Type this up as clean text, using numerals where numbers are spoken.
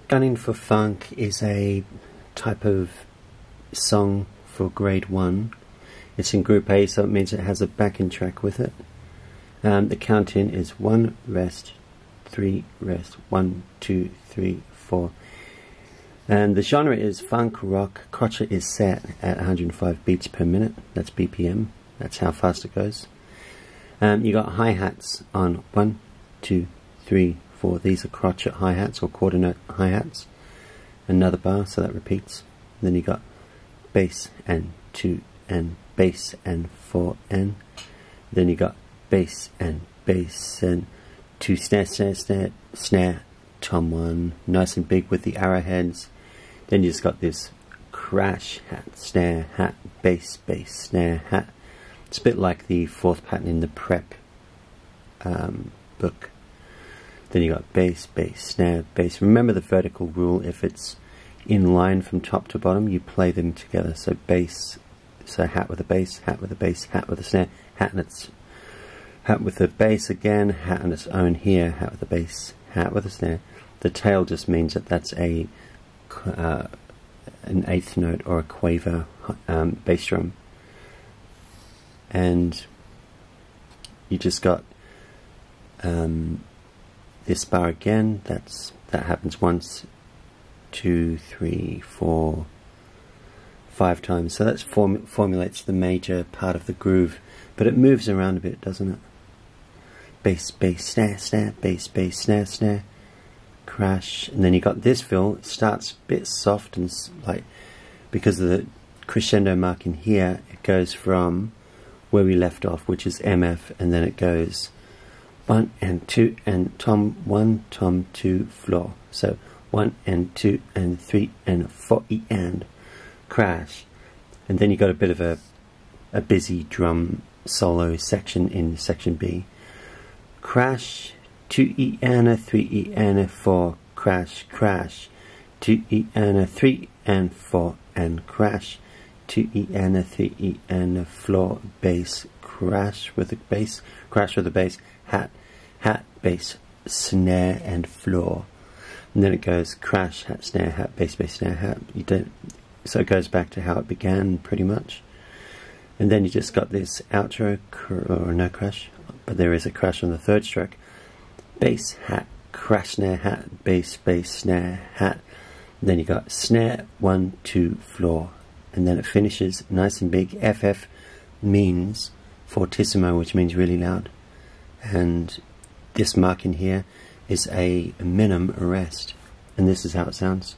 Gunning for Funk is a type of song for grade 1. It's in group A, so it means it has a backing track with it. The count-in is 1 rest, 3 rest, 1, 2, 3, 4. And the genre is funk rock. Crotchet is set at 105 beats per minute. That's BPM. That's how fast it goes. You got hi-hats on 1, 2, 3, 4. These are crotchet hi-hats or quarter note hi-hats. Another bar, so that repeats. Then you got bass and 2 and bass and 4 and. Then you got bass and 2 snare, tom 1, nice and big with the arrowheads. Then you just got this crash, hat, snare, hat, bass, snare, hat. It's a bit like the 4th pattern in the prep book. Then you got bass, snare, bass. Remember the vertical rule: if it's in line from top to bottom, you play them together. So bass, so hat with a bass, hat with a bass, hat with a snare, hat with a bass again, hat on its own here, hat with a bass, hat with a snare. The tail just means that that's an 8th note or a quaver bass drum. And you just got this bar again. That happens once, 2, 3, 4, 5 times. So that formulates the major part of the groove, but it moves around a bit, doesn't it? Bass, snare, snare, bass, snare, snare, crash. And then you got this fill. It starts a bit soft and like, because of the crescendo mark in here, it goes from where we left off, which is MF, and then it goes 1 and 2 and tom 1, tom 2, floor. So 1 and 2 and 3 and 4 and crash. And then you got a bit of a busy drum solo section in section B. Crash, 2 and 3 and 4, crash, crash, 2 and 3 and 4 and crash, 2 and 3 and floor, bass, crash with the bass, hat, bass, snare and floor. And then it goes crash, hat, snare, bass, snare, hat. So it goes back to how it began pretty much. And then you just got this outro, or no crash, but there is a crash on the 3rd stroke. Bass, hat, crash, snare, hat, bass, snare, hat. And then you got snare, 1, 2, floor. And then it finishes nice and big. FF means fortissimo, which means really loud. And this mark in here is a minim arrest. And this is how it sounds.